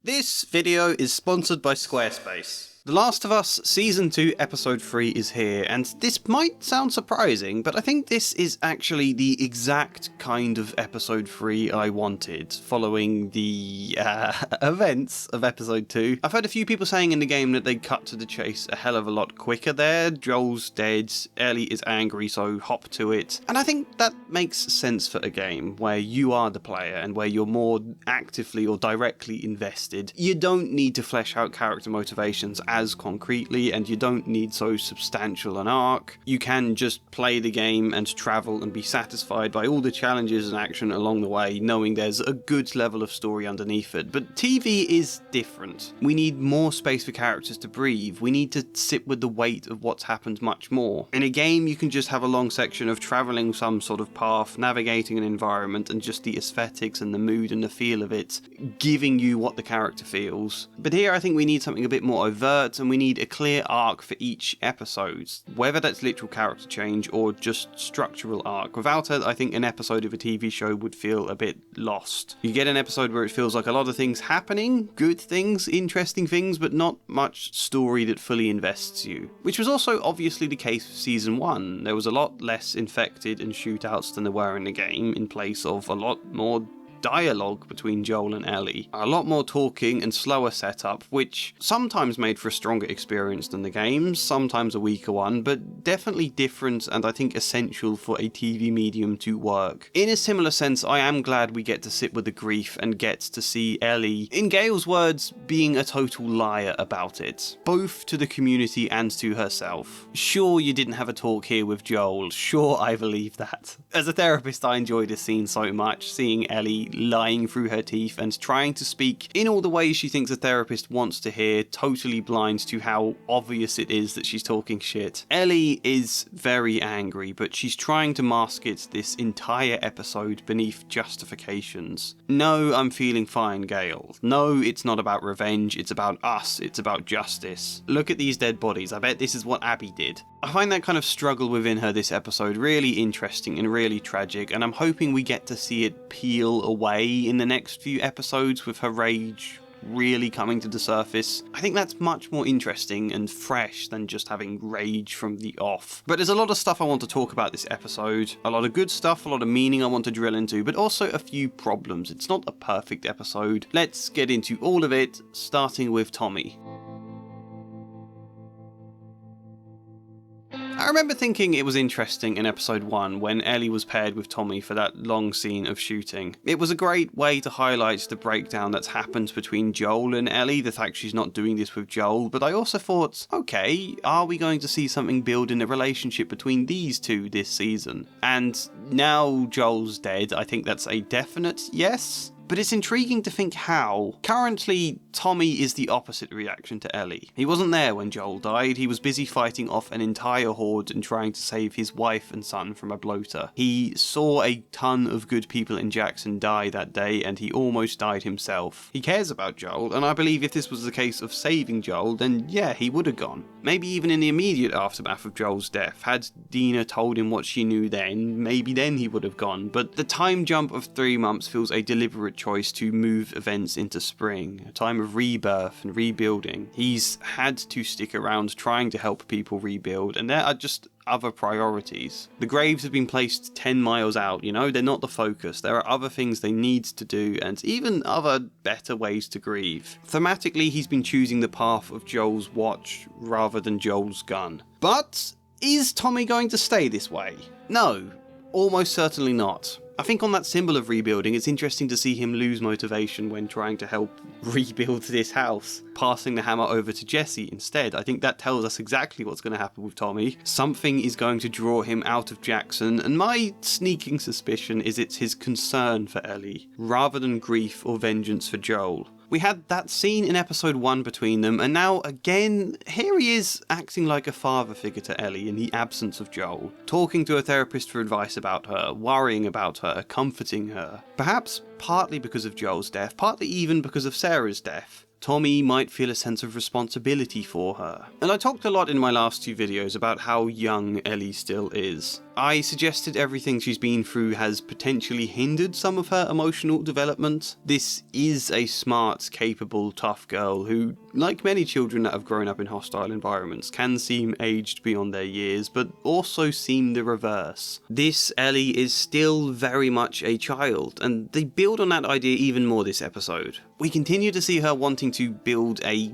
This video is sponsored by Squarespace. The Last of Us Season 2 Episode 3 is here, and this might sound surprising, but I think this is actually the exact kind of Episode 3 I wanted, following the events of Episode 2. I've heard a few people saying in the game that they cut to the chase a hell of a lot quicker there. Joel's dead, Ellie is angry, so hop to it. And I think that makes sense for a game where you are the player and where you're more actively or directly invested. You don't need to flesh out character motivations as concretely, and you don't need so substantial an arc. You can just play the game and travel and be satisfied by all the challenges and action along the way, knowing there's a good level of story underneath it. But TV is different. We need more space for characters to breathe. We need to sit with the weight of what's happened much more. In a game, you can just have a long section of travelling some sort of path, navigating an environment, and just the aesthetics and the mood and the feel of it giving you what the character feels. But here I think we need something a bit more overt, and we need a clear arc for each episode, whether that's literal character change or just structural arc. Without it, I think an episode of a TV show would feel a bit lost. You get an episode where it feels like a lot of things happening, good things, interesting things, but not much story that fully invests you. Which was also obviously the case for Season 1. There was a lot less infected and shootouts than there were in the game, in place of a lot more dialogue between Joel and Ellie. A lot more talking and slower setup, which sometimes made for a stronger experience than the games, sometimes a weaker one, but definitely different and I think essential for a TV medium to work. In a similar sense, I am glad we get to sit with the grief and get to see Ellie, in Gale's words, being a total liar about it, both to the community and to herself. Sure, you didn't have a talk here with Joel, sure, I believe that. As a therapist, I enjoy this scene so much, seeing Ellie lying through her teeth and trying to speak in all the ways she thinks a therapist wants to hear, totally blind to how obvious it is that she's talking shit. Ellie is very angry, but she's trying to mask it this entire episode beneath justifications. No, I'm feeling fine, Gale. No, it's not about revenge, it's about us, it's about justice. Look at these dead bodies, I bet this is what Abby did. I find that kind of struggle within her this episode really interesting and really tragic, and I'm hoping we get to see it peel away in the next few episodes with her rage really coming to the surface. I think that's much more interesting and fresh than just having rage from the off. But there's a lot of stuff I want to talk about this episode. A lot of good stuff, a lot of meaning I want to drill into, but also a few problems. It's not a perfect episode. Let's get into all of it, starting with Tommy. I remember thinking it was interesting in episode 1 when Ellie was paired with Tommy for that long scene of shooting. It was a great way to highlight the breakdown that's happened between Joel and Ellie, the fact she's not doing this with Joel, but I also thought, okay, are we going to see something build in the relationship between these two this season? And now Joel's dead, I think that's a definite yes. But it's intriguing to think how. Currently, Tommy is the opposite reaction to Ellie. He wasn't there when Joel died, he was busy fighting off an entire horde and trying to save his wife and son from a bloater. He saw a ton of good people in Jackson die that day and he almost died himself. He cares about Joel, and I believe if this was the case of saving Joel, then yeah, he would have gone. Maybe even in the immediate aftermath of Joel's death. Had Dina told him what she knew then, maybe then he would have gone. But the time jump of 3 months feels a deliberate choice to move events into spring, a time of rebirth and rebuilding. He's had to stick around trying to help people rebuild, and there are just other priorities. The graves have been placed 10 miles out, you know, they're not the focus. There are other things they need to do, and even other better ways to grieve. Thematically, he's been choosing the path of Joel's watch rather than Joel's gun. But is Tommy going to stay this way? No, almost certainly not. I think on that symbol of rebuilding, it's interesting to see him lose motivation when trying to help rebuild this house, passing the hammer over to Jesse instead. I think that tells us exactly what's going to happen with Tommy. Something is going to draw him out of Jackson, and my sneaking suspicion is it's his concern for Ellie, rather than grief or vengeance for Joel. We had that scene in episode 1 between them, and now again, here he is acting like a father figure to Ellie in the absence of Joel, talking to a therapist for advice about her, worrying about her, comforting her. Perhaps partly because of Joel's death, partly even because of Sarah's death. Tommy might feel a sense of responsibility for her. And I talked a lot in my last 2 videos about how young Ellie still is. I suggested everything she's been through has potentially hindered some of her emotional development. This is a smart, capable, tough girl who, like many children that have grown up in hostile environments, can seem aged beyond their years, but also seem the reverse. This Ellie is still very much a child, and they build on that idea even more this episode. We continue to see her wanting to build a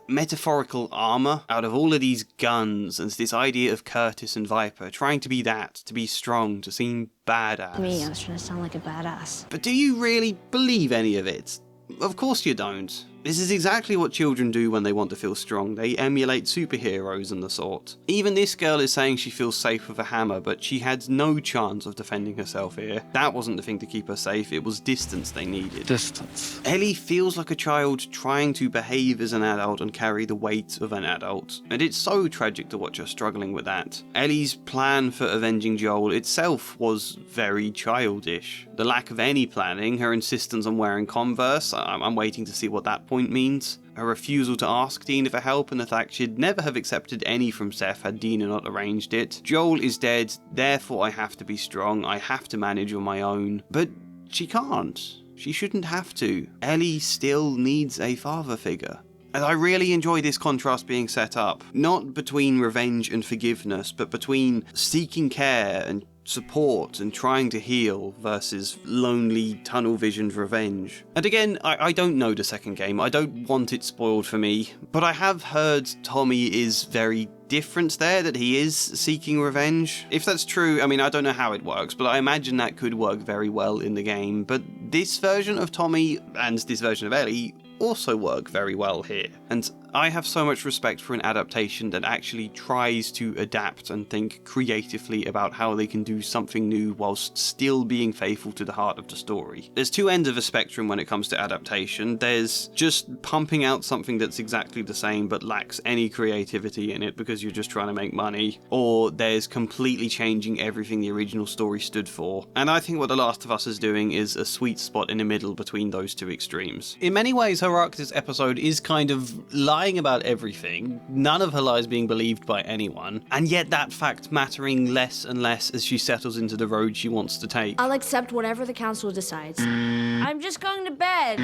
metaphorical armour out of all of these guns, and this idea of Curtis and Viper, trying to be that, to be strong, to seem badass. Me, I was trying to sound like a badass. But do you really believe any of it? Of course you don't. This is exactly what children do when they want to feel strong. They emulate superheroes and the sort. Even this girl is saying she feels safe with a hammer, but she had no chance of defending herself here. That wasn't the thing to keep her safe, it was distance they needed. Distance. Ellie feels like a child trying to behave as an adult and carry the weight of an adult. And it's so tragic to watch her struggling with that. Ellie's plan for avenging Joel itself was very childish. The lack of any planning, her insistence on wearing Converse, I'm waiting to see what that point means. Her refusal to ask Dina for help, and the fact she'd never have accepted any from Seth had Dina not arranged it. Joel is dead, therefore I have to be strong, I have to manage on my own. But she can't. She shouldn't have to. Ellie still needs a father figure. And I really enjoy this contrast being set up, not between revenge and forgiveness, but between seeking care and support and trying to heal versus lonely tunnel-visioned revenge. And again, I don't know the second game, I don't want it spoiled for me, but I have heard Tommy is very different there, that he is seeking revenge. If that's true, I mean, I don't know how it works, but I imagine that could work very well in the game. But this version of Tommy and this version of Ellie also work very well here. And I have so much respect for an adaptation that actually tries to adapt and think creatively about how they can do something new whilst still being faithful to the heart of the story. There's 2 ends of a spectrum when it comes to adaptation. There's just pumping out something that's exactly the same but lacks any creativity in it because you're just trying to make money, or there's completely changing everything the original story stood for. And I think what The Last of Us is doing is a sweet spot in the middle between those 2 extremes. In many ways, her arc this episode is kind of lying about everything, none of her lies being believed by anyone, and yet that fact mattering less and less as she settles into the road she wants to take. I'll accept whatever the council decides. I'm just going to bed.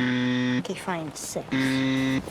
Okay, fine, 6.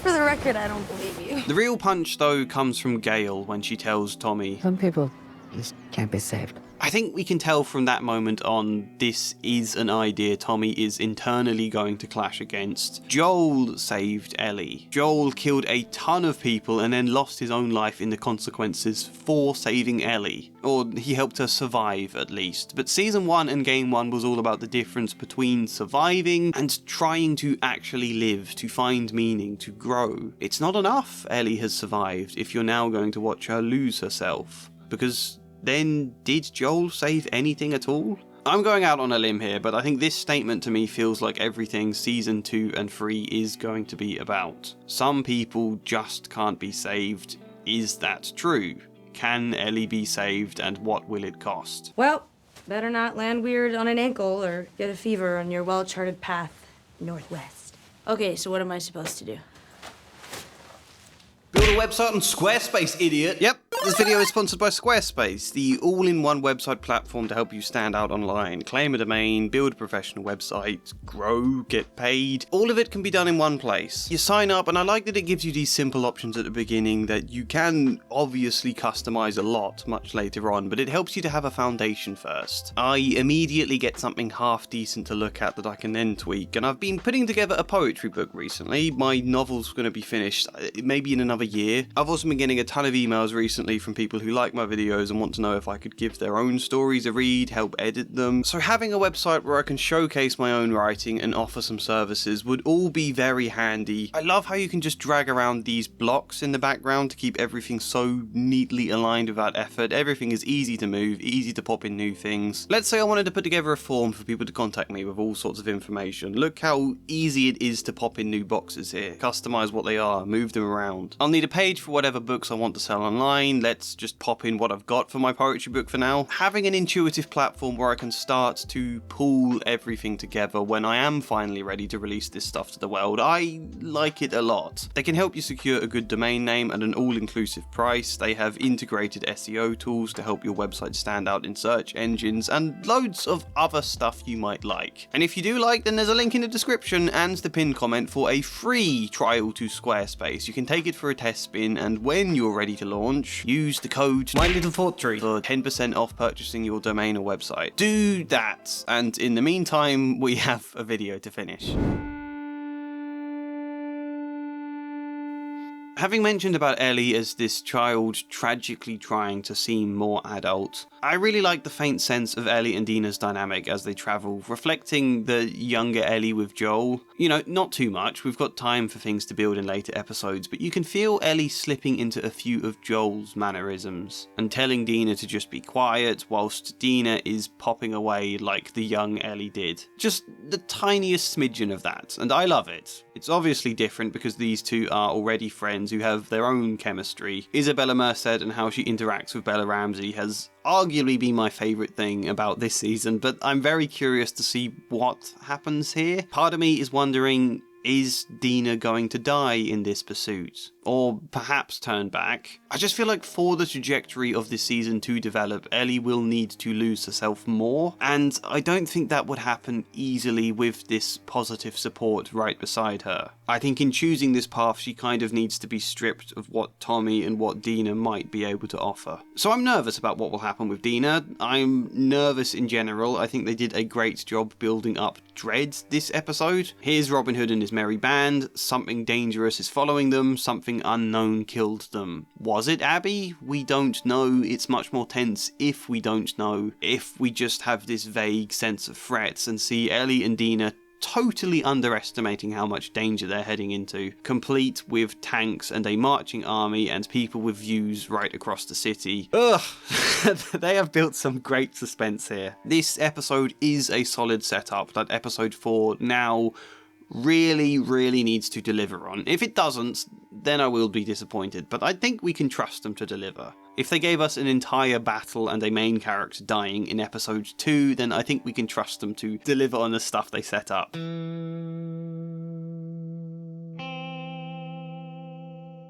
For the record, I don't believe you. The real punch, though, comes from Gale when she tells Tommy, "Some people just can't be saved." I think we can tell from that moment on, this is an idea Tommy is internally going to clash against. Joel saved Ellie. Joel killed a ton of people and then lost his own life in the consequences for saving Ellie. Or he helped her survive, at least. But Season 1 and Game 1 was all about the difference between surviving and trying to actually live, to find meaning, to grow. It's not enough Ellie has survived if you're now going to watch her lose herself. Because then, did Joel save anything at all? I'm going out on a limb here, but I think this statement to me feels like everything Season 2 and 3 is going to be about. Some people just can't be saved. Is that true? Can Ellie be saved, and what will it cost? Well, better not land weird on an ankle or get a fever on your well-charted path northwest. Okay, so what am I supposed to do? Build a website on Squarespace, idiot! Yep, this video is sponsored by Squarespace, the all-in-one website platform to help you stand out online, claim a domain, build a professional website, grow, get paid. All of it can be done in one place. You sign up, and I like that it gives you these simple options at the beginning that you can obviously customize a lot much later on, but it helps you to have a foundation first. I immediately get something half decent to look at that I can then tweak, and I've been putting together a poetry book recently. My novel's going to be finished maybe in another year. I've also been getting a ton of emails recently from people who like my videos and want to know if I could give their own stories a read, help edit them. So having a website where I can showcase my own writing and offer some services would all be very handy. I love how you can just drag around these blocks in the background to keep everything so neatly aligned without effort. Everything is easy to move, easy to pop in new things. Let's say I wanted to put together a form for people to contact me with all sorts of information. Look how easy it is to pop in new boxes here. Customize what they are, move them around. I'll need a page for whatever books I want to sell online, let's just pop in what I've got for my poetry book for now. Having an intuitive platform where I can start to pull everything together when I am finally ready to release this stuff to the world, I like it a lot. They can help you secure a good domain name at an all-inclusive price. They have integrated SEO tools to help your website stand out in search engines, and loads of other stuff you might like. And if you do like, then there's a link in the description and the pinned comment for a free trial to Squarespace. You can take it for a test spin, and when you're ready to launch, use the code MyLittleThoughtTree for 10% off purchasing your domain or website. Do that, and in the meantime, we have a video to finish. Having mentioned about Ellie as this child tragically trying to seem more adult, I really like the faint sense of Ellie and Dina's dynamic as they travel, reflecting the younger Ellie with Joel. You know, not too much, we've got time for things to build in later episodes, but you can feel Ellie slipping into a few of Joel's mannerisms, and telling Dina to just be quiet, whilst Dina is popping away like the young Ellie did. Just the tiniest smidgen of that, and I love it. It's obviously different because these two are already friends who have their own chemistry. Isabella Merced and how she interacts with Bella Ramsey has arguably been my favourite thing about this season, but I'm very curious to see what happens here. Part of me is wondering, is Dina going to die in this pursuit? Or perhaps turn back? I just feel like for the trajectory of this season to develop, Ellie will need to lose herself more, and I don't think that would happen easily with this positive support right beside her. I think in choosing this path, she kind of needs to be stripped of what Tommy and what Dina might be able to offer. So I'm nervous about what will happen with Dina. I'm nervous in general. I think they did a great job building up dread this episode. Here's Robin Hood and his merry band. Something dangerous is following them. Something unknown killed them. Was it Abby? We don't know. It's much more tense if we don't know. If we just have this vague sense of threats and see Ellie and Dina totally underestimating how much danger they're heading into, complete with tanks and a marching army and people with views right across the city. Ugh, they have built some great suspense here. This episode is a solid setup that episode 4 now really needs to deliver on. If it doesn't, then I will be disappointed, but I think we can trust them to deliver. If they gave us an entire battle and a main character dying in episode 2, then I think we can trust them to deliver on the stuff they set up.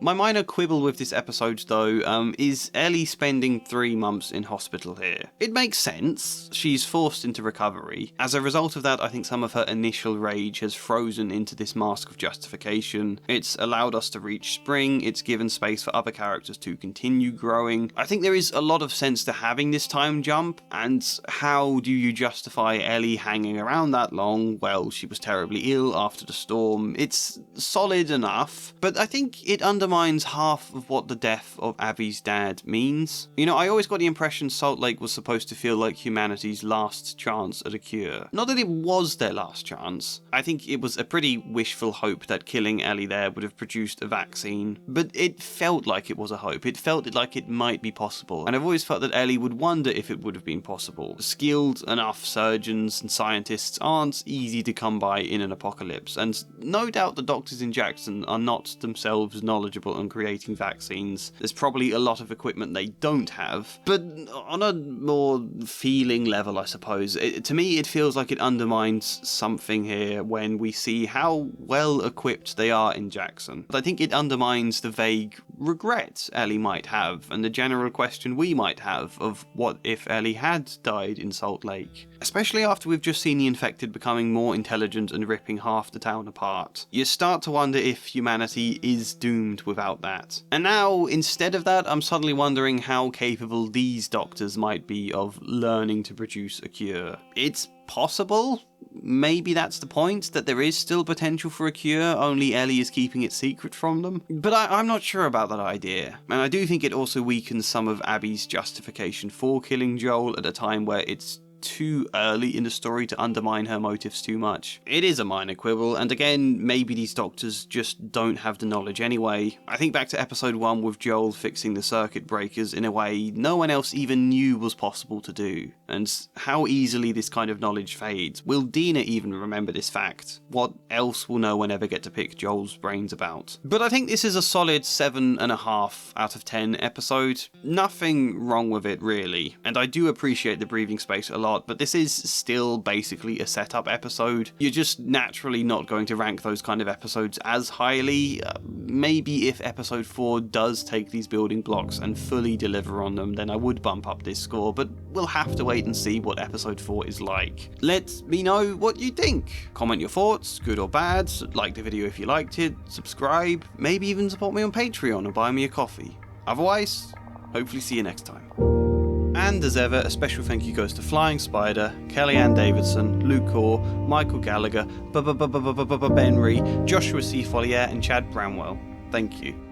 My minor quibble with this episode, though, is Ellie spending 3 months in hospital here. It makes sense. She's forced into recovery. As a result of that, I think some of her initial rage has frozen into this mask of justification. It's allowed us to reach spring. It's given space for other characters to continue growing. I think there is a lot of sense to having this time jump, and how do you justify Ellie hanging around that long? Well, she was terribly ill after the storm. It's solid enough, but I think it undermines half of what the death of Abby's dad means. You know, I always got the impression Salt Lake was supposed to feel like humanity's last chance at a cure. Not that it was their last chance. I think it was a pretty wishful hope that killing Ellie there would have produced a vaccine, but it felt like it was a hope. It felt like it might be possible, and I've always felt that Ellie would wonder if it would have been possible. Skilled enough surgeons and scientists aren't easy to come by in an apocalypse, and no doubt the doctors in Jackson are not themselves knowledgeable on creating vaccines. There's probably a lot of equipment they don't have, but on a more feeling level, I suppose, to me it feels like it undermines something here when we see how well equipped they are in Jackson. I think it undermines the vague regret Ellie might have, and the general question we might have of what if Ellie had died in Salt Lake. Especially after we've just seen the infected becoming more intelligent and ripping half the town apart. You start to wonder if humanity is doomed without that. And now, instead of that, I'm suddenly wondering how capable these doctors might be of learning to produce a cure. It's possible. Maybe that's the point, that there is still potential for a cure, only Ellie is keeping it secret from them. But I'm not sure about that idea. And I do think it also weakens some of Abby's justification for killing Joel at a time where it's too early in the story to undermine her motives too much. It is a minor quibble, and again, maybe these doctors just don't have the knowledge anyway. I think back to episode 1 with Joel fixing the circuit breakers in a way no one else even knew was possible to do, and how easily this kind of knowledge fades. Will Dina even remember this fact? What else will no one ever get to pick Joel's brains about? But I think this is a solid 7.5 out of 10 episode. Nothing wrong with it really, and I do appreciate the breathing space a lot, but this is still basically a setup episode. You're just naturally not going to rank those kind of episodes as highly. Maybe if episode 4 does take these building blocks and fully deliver on them, then I would bump up this score, but we'll have to wait and see what episode 4 is like. Let me know what you think. Comment your thoughts, good or bad, like the video if you liked it, subscribe, maybe even support me on Patreon or buy me a coffee. Otherwise, hopefully see you next time. And as ever, a special thank you goes to Flying Spider, Kellyanne Davidson, Luke Orr, Michael Gallagher, Ben Ree, Joshua C. Follier, and Chad Bramwell. Thank you.